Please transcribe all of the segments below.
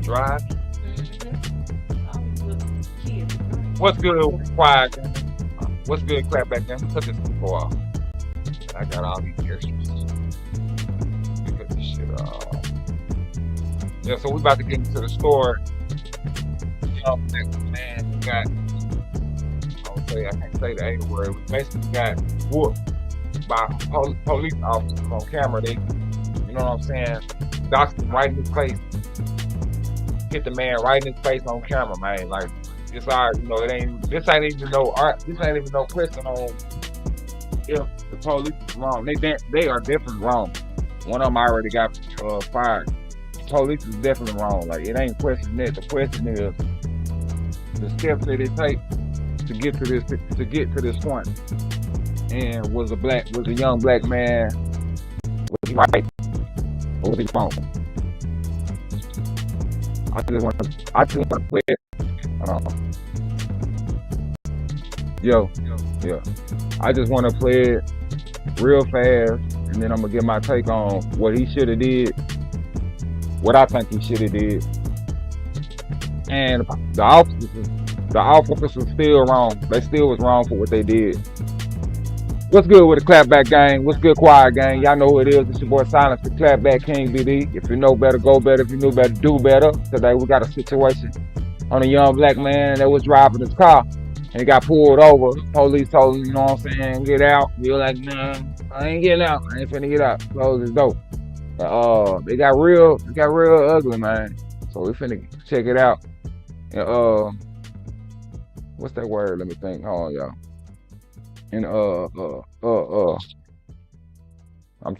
drive. Mm-hmm. What's good, quiet? What's good, clap back then? Cut this before off. I got all these extras. Cut this shit off. Yeah, so we about to get into the store. Man, we got. I can't say the A word. We basically got whooped by police officers on camera. They, you know what I'm saying? Doxed him right in his face. Hit the man right in his face on camera, man. Like, it's alright, you know, this ain't even no art, this ain't even no question on if the police is wrong. They are definitely wrong. One of them already got fired. The police is definitely wrong. Like, it ain't questioning it. The question is the steps that it takes to get to this point. And was a young black man, was he right or was he wrong? I just want to play it. Yeah. I just want to play it real fast, and then I'm gonna get my take on what he should have did, what I think he should have did, and the officers still wrong. They still was wrong for what they did. What's good with the Clapback Gang? What's good, Quiet Gang? Y'all know who it is. It's your boy Silence, the Clapback King BD. If you know better, go better. If you knew better, do better. Today we got a situation on a young black man that was driving his car and he got pulled over. Police told him, you know what I'm saying, get out. He was like, nah, I ain't getting out. I ain't finna get out. Close his door. It got real ugly, man. So we finna check it out. And what's that word? Let me think. Hold on, y'all. And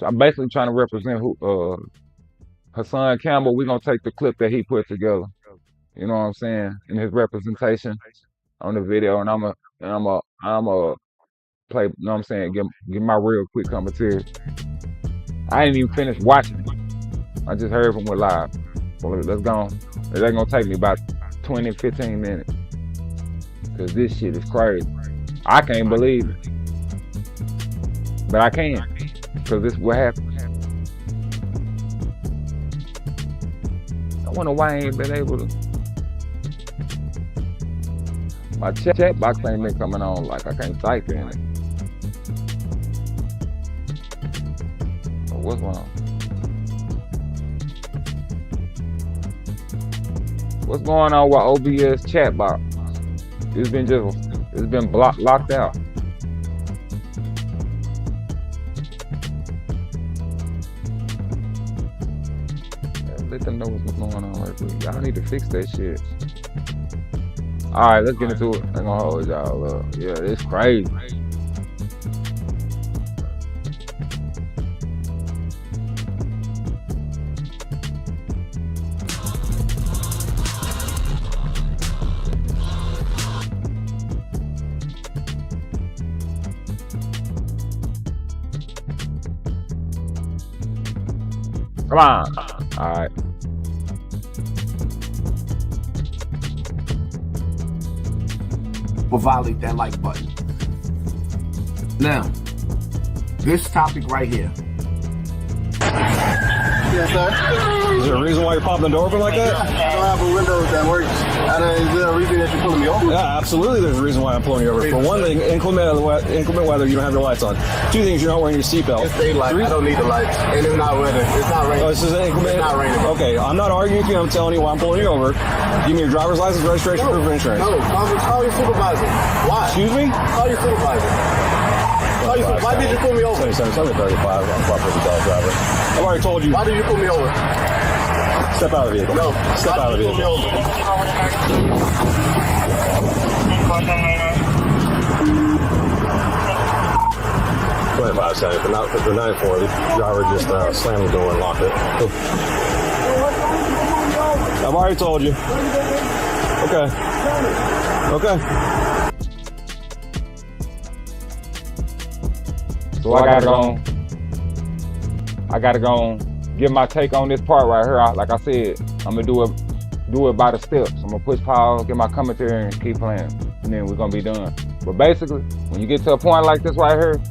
I'm basically trying to represent Hassan Campbell. We're gonna take the clip that he put together. You know what I'm saying? In his representation on the video, and I'm a play. You know what I'm saying? Give my real quick commentary. I ain't even finished watching it. I just heard from it live. So let's go. It ain't gonna take me about 20, 15 minutes. Cause this shit is crazy. I can't believe it. But I can. Cause this is what happened. I wonder why I ain't been able to. My chat box ain't been coming on, like I can't type in it. So what's wrong? What's going on with OBS chat box? It's been locked out. Let them know what's going on right quick. Y'all need to fix that shit. Alright, let's get into it. I'm gonna hold y'all up. Yeah, it's crazy. Come on. Alright. Will violate that like button. Now, this topic right here. Yes, sir. Is there a reason why you're popping the door open like that? I don't have a window that works. Is there a reason that you're pulling me over? Yeah, absolutely there's a reason why I'm pulling you over. For one thing, inclement weather, you don't have your lights on. Two things, you're not wearing your seatbelt. It's daylight. I don't need the lights. And it's not weather. It's not raining. Oh, this is inclement? It's not raining. Okay, I'm not arguing with you. I'm telling you why I'm pulling you over. Give me your driver's license, registration, proof of insurance. No, call your supervisor. Why? Excuse me? Call your supervisor. Why did you pull me over? 7735, I'm properly driver. I've already told you. Why did you pull me over? Step out of the vehicle. No. Step out of the vehicle. 25 seconds, but not for 940. The driver just slammed the door and locked it. I've already told you. Okay. Okay. So I gotta go give my take on this part right here. Like I said, I'm gonna do it by the steps. I'm gonna push pause, get my commentary, and keep playing, and then we're gonna be done. But basically, when you get to a point like this right here,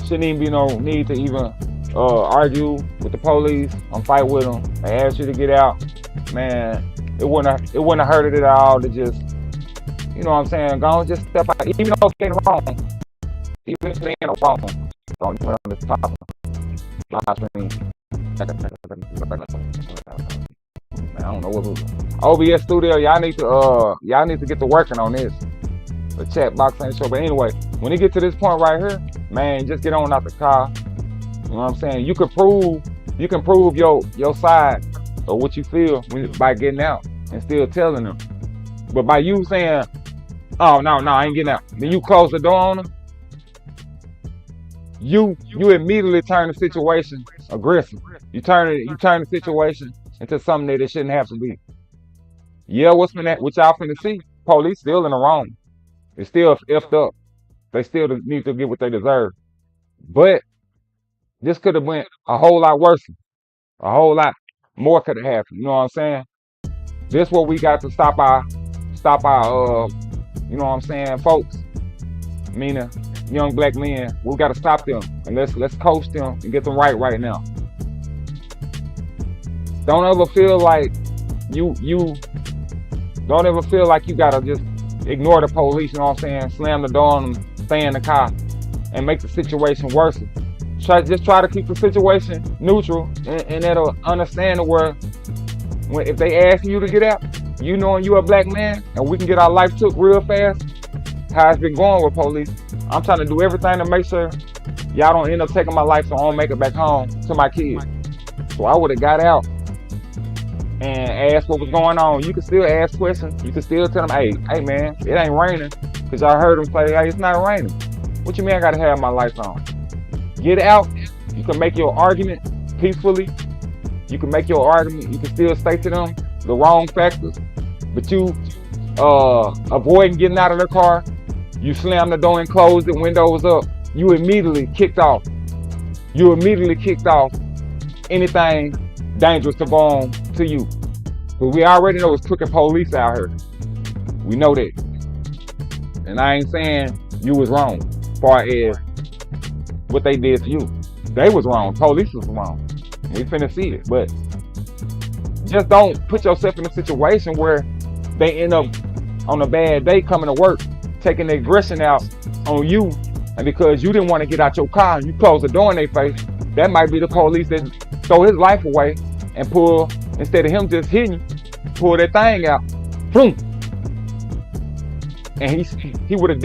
shouldn't even be no need to even argue with the police, fight with them, they ask you to get out, man, it wouldn't have hurt it at all to just, you know what I'm saying, go and just step out, even though it's ain't wrong, even if it ain't wrong, don't even on this top live stream. Man, I don't know what OBS Studio, y'all need to get to working on this. The chat box ain't sure, but anyway, when you get to this point right here, man, just get on out the car. You know what I'm saying? You can prove your side of what you feel by getting out and still telling them. But by you saying, "Oh no, I ain't getting out," then you close the door on them. You immediately turn the situation aggressive. You turn the situation into something that it shouldn't have to be. Yeah, what y'all finna see? Police still in the wrong. It's still effed up. They still need to get what they deserve. But this could have went a whole lot worse. A whole lot more could have happened. You know what I'm saying? This what we got to stop our you know what I'm saying, folks. Meaning young black men, we got to stop them and let's coach them and get them right now. Don't ever feel like you gotta just ignore the police, you know what I'm saying? Slam the door on them, stay in the car, and make the situation worse. Just try to keep the situation neutral, and that'll understand where if they ask you to get out, you knowing you a black man, and we can get our life took real fast. How it's been going with police. I'm trying to do everything to make sure y'all don't end up taking my life, so I don't make it back home to my kids. So I would have got out and asked what was going on. You can still ask questions. You can still tell them, hey man, it ain't raining. Because I heard them say, hey, it's not raining. What you mean I gotta have my lights on? Get out. You can make your argument peacefully. You can make your argument. You can still state to them the wrong factors. But you avoiding getting out of the car. You slam the door and close the windows up. You immediately kicked off. Anything dangerous to go on to you. But we already know it's crooked police out here. We know that. And I ain't saying you was wrong as far as what they did to you. They was wrong. Police was wrong. We finna see it. But just don't put yourself in a situation where they end up on a bad day coming to work, taking the aggression out on you, and because you didn't want to get out your car and you close the door in their face, that might be the police that throw his life away and pull, instead of him just hitting you, pull that thing out, boom. And he still would have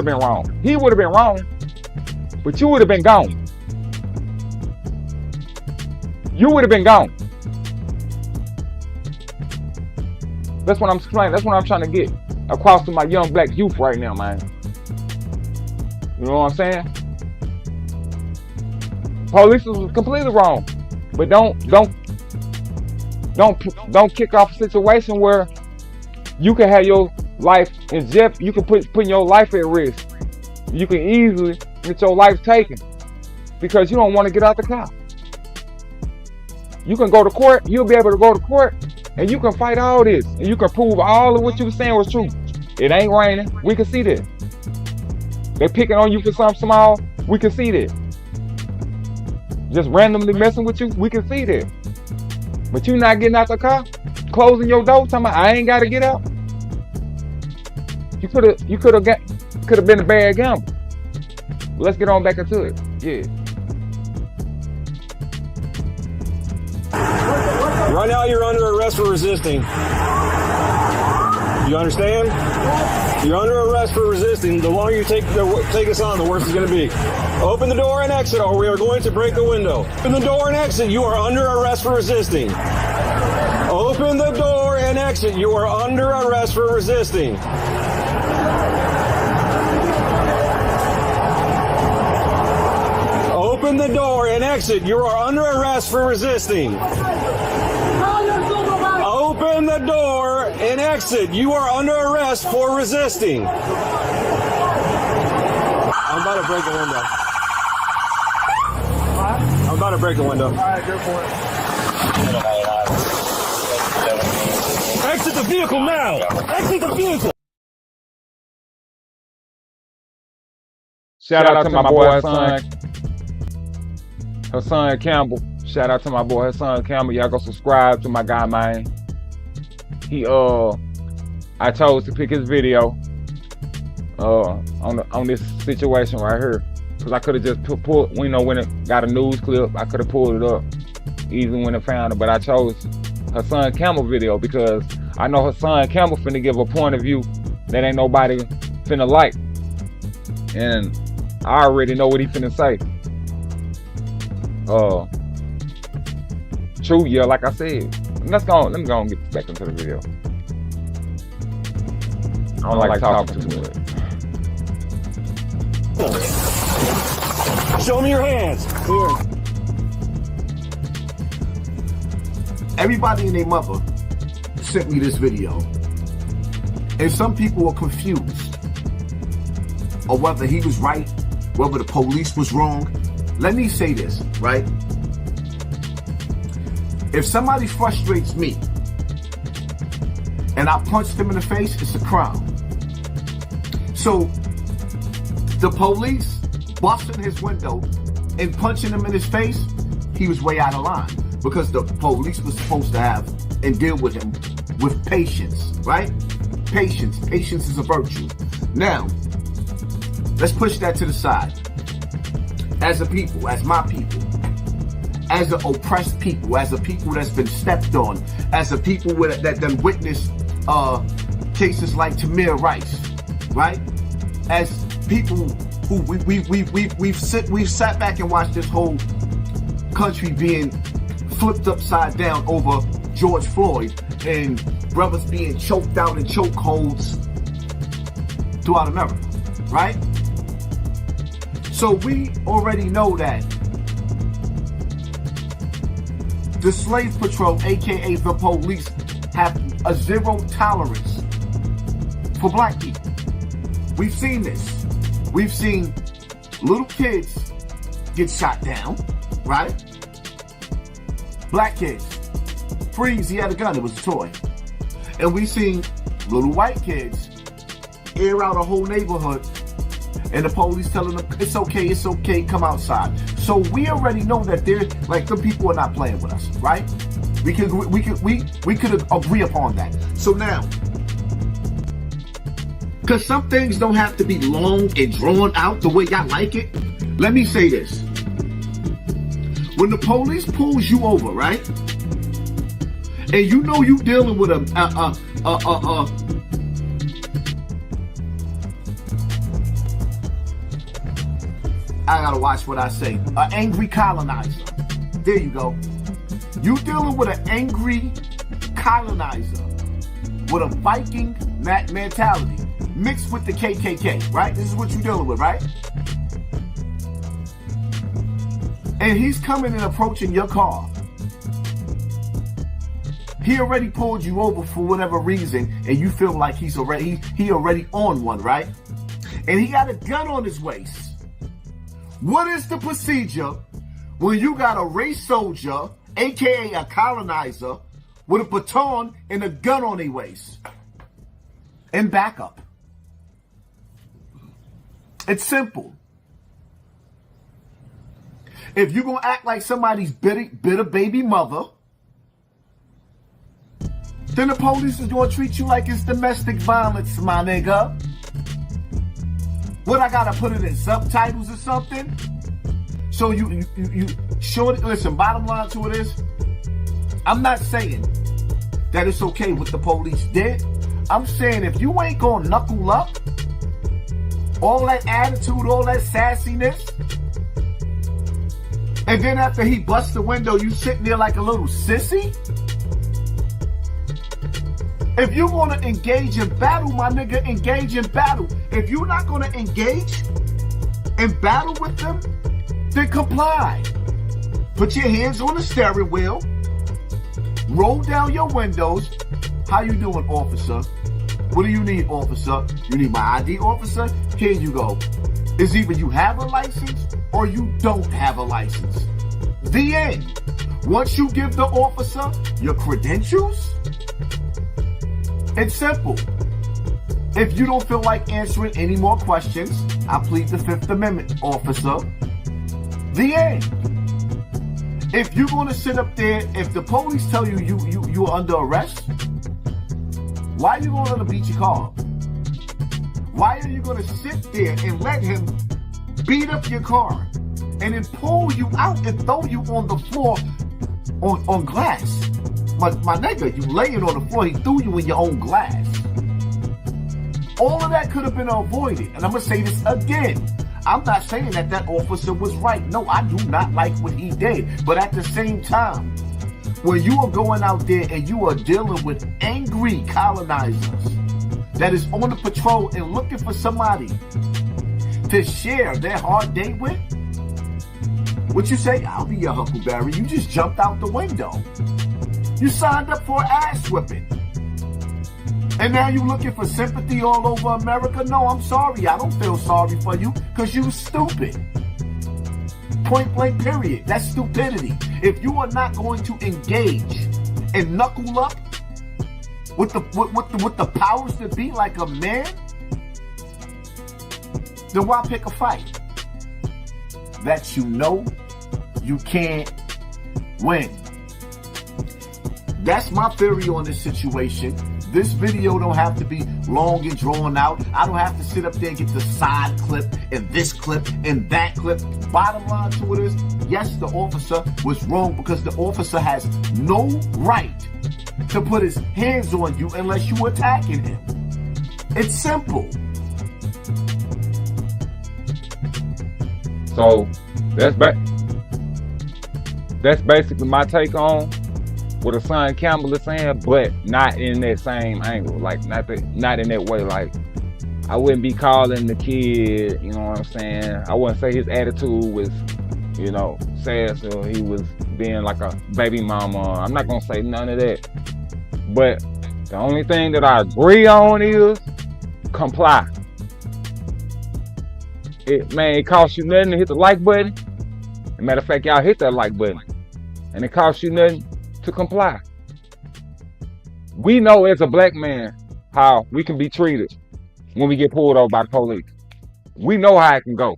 been wrong. He would have been wrong, but you would have been gone. You would have been gone. That's what I'm explaining. That's what I'm trying to get across to my young black youth right now, man. You know what I'm saying? Police was completely wrong, but don't kick off a situation where you can have your life in jeopardy. You can put your life at risk. You can easily get your life taken because you don't want to get out the car. You can go to court. You'll be able to go to court, and you can fight all this, and you can prove all of what you were saying was true. It ain't raining. We can see that. They're picking on you for something small. We can see that. Just randomly messing with you. We can see that. But you not getting out the car, closing your door, talking about I ain't got to get out. You could have been a bad gamble. But let's get on back into it. Yeah. Right now, you're under arrest for resisting. You understand? You're under arrest for resisting. The longer you take us on, the worse it's going to be. Open the door and exit, or we are going to break the window. Open the door and exit. You are under arrest for resisting. Open the door and exit. You are under arrest for resisting. Open the door and exit. You are under arrest for resisting. Open the door and exit. You are under arrest for resisting. I'm about to break the window. I'm about to break the window. All right, go for it. Exit the vehicle now. Exit the vehicle. Shout out to my boy, son. Hassan Campbell. Shout out to my boy Hassan Campbell. Y'all go subscribe to my guy, man. I chose to pick his video on this situation right here, because I could have just pulled, you know, when it got a news clip, I could have pulled it up even when it found it. But I chose Hassan Campbell video because I know Hassan Campbell finna give a point of view that ain't nobody finna like, and I already know what he finna say. True, yeah, like I said. Let me go and get back into the video. I don't like talking too much. Show me your hands. Here. Everybody and their mother sent me this video, and some people are confused on whether he was right, whether the police was wrong. Let me say this, right? If somebody frustrates me and I punch them in the face, it's a crime. So the police busting his window and punching him in his face, he was way out of line, because the police was supposed to have and deal with him with patience, right? Patience. Patience is a virtue. Now, let's push that to the side. As a people, as my people, as an oppressed people, as a people that's been stepped on, as a people that done witnessed cases like Tamir Rice, right? As people who we've sat back and watched this whole country being flipped upside down over George Floyd, and brothers being choked out in chokeholds throughout America, right? So we already know that the Slave Patrol, aka the police, have a zero tolerance for black people. We've seen this. We've seen little kids get shot down, right? Black kids. Freeze, he had a gun, it was a toy. And we've seen little white kids air out a whole neighborhood, and the police telling them, it's okay, come outside. So we already know that they're, like, the people are not playing with us, right? We could agree upon that. So now, because some things don't have to be long and drawn out the way y'all like it, let me say this. When the police pulls you over, right? And you know you dealing with I gotta watch what I say. An angry colonizer. There you go. You dealing with an angry colonizer with a Viking mentality mixed with the KKK, right? This is what you're dealing with, right? And he's coming and approaching your car. He already pulled you over for whatever reason, and you feel like he already on one, right? And he got a gun on his waist. What is the procedure when you got a race soldier, aka a colonizer, with a baton and a gun on their waist? And backup. It's simple. If you're gonna act like somebody's bitter baby mother, then the police is gonna treat you like it's domestic violence, my nigga. What, I gotta put it in subtitles or something? So you sure? Listen, bottom line to it is, I'm not saying that it's okay what the police did. I'm saying if you ain't gonna knuckle up, all that attitude, all that sassiness, and then after he busts the window, you sitting there like a little sissy. If you're gonna engage in battle, my nigga, engage in battle. If you're not gonna engage in battle with them, then comply. Put your hands on the steering wheel. Roll down your windows. How you doing, officer? What do you need, officer? You need my ID, officer? Here you go. It's either you have a license or you don't have a license. The end. Once you give the officer your credentials, it's simple. If you don't feel like answering any more questions, I plead the Fifth Amendment, officer. The end. If you're gonna sit up there, if the police tell you you are under arrest, why are you going to the beat your car? Why are you gonna sit there and let him beat up your car and then pull you out and throw you on the floor on glass? My nigga, you laying on the floor, he threw you in your own glass. All of that could have been avoided. And I'm gonna say this again. I'm not saying that officer was right. No, I do not like what he did. But at the same time, when you are going out there and you are dealing with angry colonizers that is on the patrol and looking for somebody to share their hard day with, what you say? I'll be your Huckleberry. You just jumped out the window. You signed up for ass whipping. And now you looking for sympathy all over America? No, I'm sorry. I don't feel sorry for you because you stupid. Point blank period. That's stupidity. If you are not going to engage and knuckle up with the powers that be like a man, then why pick a fight that you know you can't win? That's my theory on this situation. This video don't have to be long and drawn out. I don't have to sit up there and get the side clip and this clip and that clip. Bottom line to it is, yes, the officer was wrong because the officer has no right to put his hands on you unless you attacking him. It's simple. So that's basically my take on what Hassan Campbell is saying, but not in that same angle. Like not in that way. Like I wouldn't be calling the kid, you know what I'm saying? I wouldn't say his attitude was, you know, sad, so he was being like a baby mama. I'm not gonna say none of that. But the only thing that I agree on is comply. It costs you nothing to hit the like button. As a matter of fact, y'all hit that like button. And it costs you nothing to comply. We know as a black man how we can be treated when we get pulled over by the police. We know how it can go.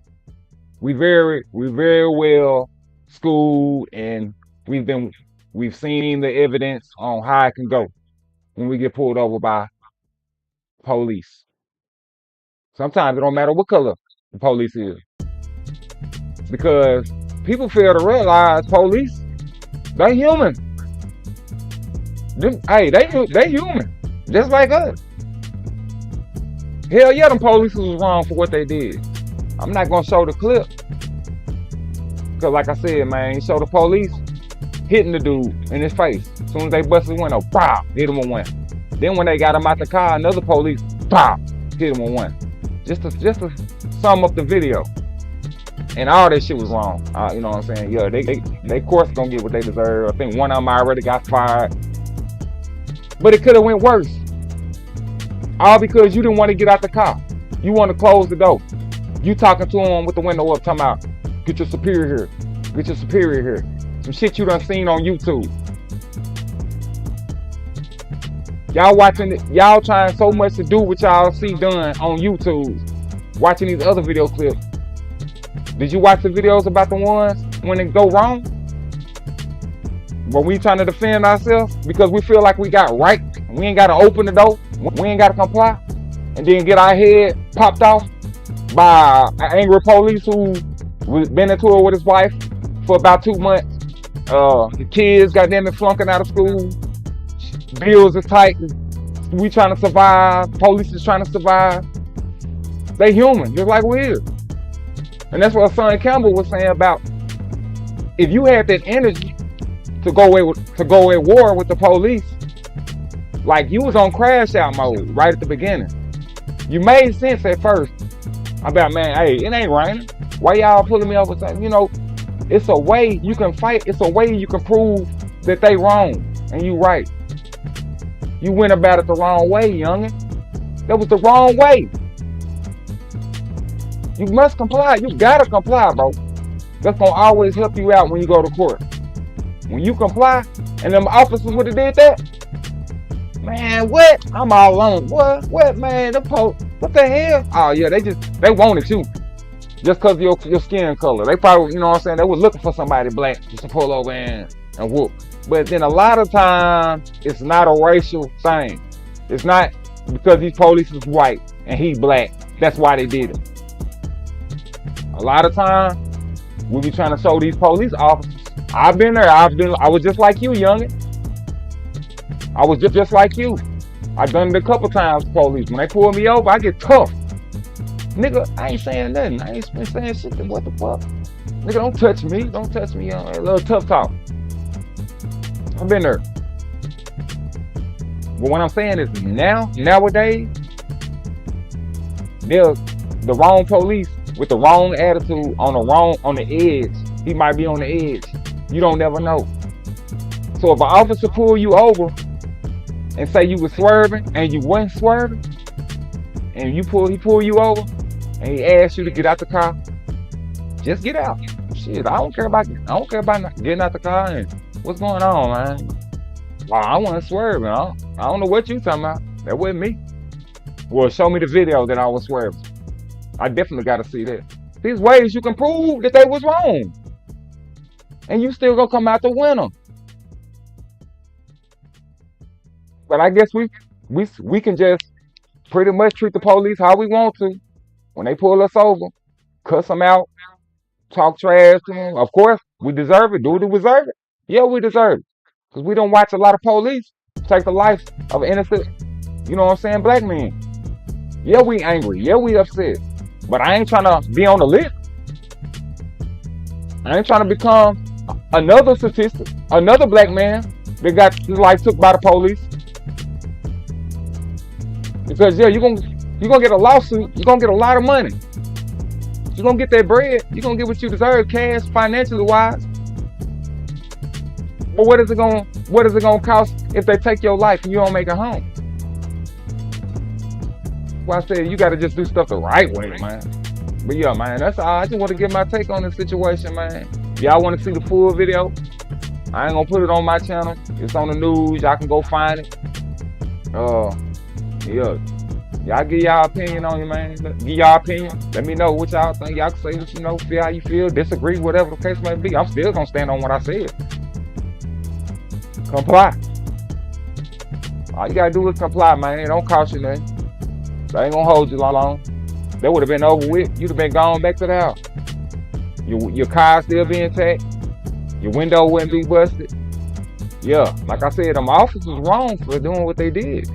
We very well schooled, and we've seen the evidence on how it can go when we get pulled over by police. Sometimes it don't matter what color the police is, because people fail to realize police, they human. They human, just like us. Hell yeah, them police was wrong for what they did. I'm not gonna show the clip, cause like I said, man, show the police hitting the dude in his face. As soon as they busted his window, pow, hit him with one. Then when they got him out the car, another police, pow, hit him with one. Just to sum up the video. And all that shit was wrong. You know what I'm saying? Yeah, they of course gonna get what they deserve. I think one of them already got fired. But it could have went worse. All because you didn't want to get out the car. You want to close the door. You talking to him with the window up, talking about, get your superior here. Get your superior here. Some shit you done seen on YouTube. Y'all watching it, y'all trying so much to do what y'all see done on YouTube. Watching these other video clips. Did you watch the videos about the ones when it go wrong? When we trying to defend ourselves because we feel like we got right. We ain't got to open the door. We ain't got to comply. And then get our head popped off by an angry police who was been into it with his wife for about 2 months. The kids got them flunking out of school. Bills is tight. We trying to survive. Police is trying to survive. They human, just like we is. And that's what Hassan Campbell was saying about, if you had that energy to go at war with the police, like you was on crash out mode right at the beginning. You made sense at first. About, man, hey, it ain't raining. Why y'all pulling me over? You know, it's a way you can fight. It's a way you can prove that they wrong and you right. You went about it the wrong way, youngin'. That was the wrong way. You must comply. You gotta comply, bro. That's gonna always help you out when you go to court. When you comply, and them officers would have did that, man, what? I'm all alone. What, man? What the hell? Oh yeah, they wanted you. Just because of your skin color. They probably, you know what I'm saying, they were looking for somebody black just to pull over and whoop. But then a lot of times, it's not a racial thing. It's not because these police is white and he black. That's why they did it. A lot of times, we be trying to show these police officers. I've been there. I was just like you, youngin. I was just like you. I done it a couple times, police. When they pull me over, I get tough. Nigga, I ain't saying nothing. I ain't been saying shit. What the fuck? Nigga, don't touch me. Don't touch me. A little tough talk. I've been there. But what I'm saying is nowadays, they're the wrong police with the wrong attitude on the edge. He might be on the edge. You don't never know. So if an officer pull you over and say you was swerving and you wasn't swerving, and he pull you over and he asks you to get out the car, just get out. Shit, I don't care about getting out the car and what's going on, man. Well, I wasn't swerving. I don't know what you talking about. That wasn't me. Well, show me the video that I was swerving. I definitely got to see that. These ways you can prove that they was wrong, and you still gonna come out the winner. But I guess we can just pretty much treat the police how we want to. When they pull us over, cuss them out, talk trash to them. Of course, we deserve it. Do we deserve it? Yeah, we deserve it. Because we don't watch a lot of police take the life of innocent, you know what I'm saying, black men. Yeah, we angry. Yeah, we upset. But I ain't trying to be on the list. I ain't trying to become another statistic, another black man that got his life took by the police. Because yeah, you're gonna get a lawsuit, you're gonna get a lot of money. You're gonna get that bread, you're gonna get what you deserve, cash, financially wise. But what is it gonna cost if they take your life and you don't make it home? Well, I said you gotta just do stuff the right way, man. But yeah, man, that's all. I just want to get my take on this situation, man. If y'all want to see the full video, I ain't gonna put it on my channel. It's on the news. Y'all can go find it. Yeah. Y'all give y'all opinion on it, man. Give y'all opinion. Let me know what y'all think. Y'all can say what you know, feel how you feel, disagree, whatever the case may be. I'm still gonna stand on what I said. Comply. All you gotta do is comply, man. It don't cost you nothing. They ain't gonna hold you long. That would have been over with. You'd have been gone back to the house. Your car still be intact. Your window wouldn't be busted. Yeah, like I said, them officers was wrong for doing what they did.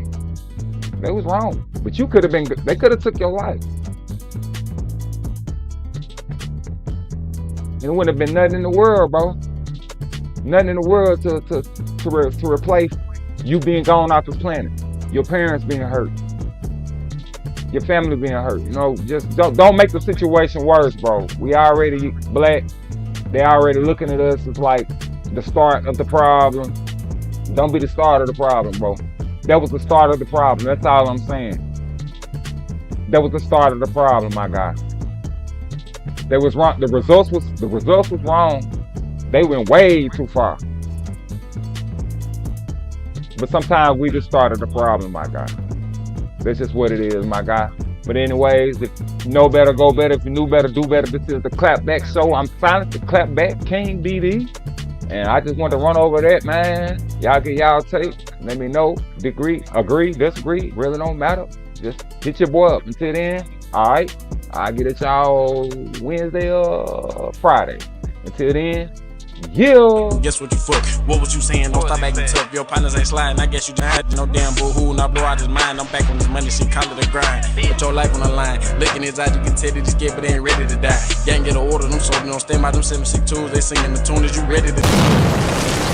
They was wrong. But they could have took your life. It wouldn't have been nothing in the world, bro. Nothing in the world to replace you being gone off this planet. Your parents being hurt. Your family being hurt. You know, just don't make the situation worse, bro. We already black. They already looking at us as like the start of the problem. Don't be the start of the problem, bro. That was the start of the problem. That's all I'm saying. That was the start of the problem, my guy. They was wrong. The results was wrong. They went way too far. But sometimes we just started the problem, my guy. That's just what it is, my guy. But anyways, if you know better, go better. If you knew better, do better. This is the Clapback Show. I'm Silent, the Clapback King BD. And I just want to run over that, man. Y'all get y'all take. Let me know. Agree, disagree. Really don't matter. Just hit your boy up. Until then, all right. I'll get at y'all Wednesday or Friday. Until then, yeah. Guess what you fuck? What was you saying? Don't stop acting tough. Your partners ain't sliding. I guess you just had no damn boo-hoo. Now blow out his mind. I'm back on this money. She call it a grind. Put your life on the line. Looking his eyes, you can tell that he's scared, but they ain't ready to die. Gang get an order. Them soldiers don't stand by them 762s. They singing the tune. Is you ready to die?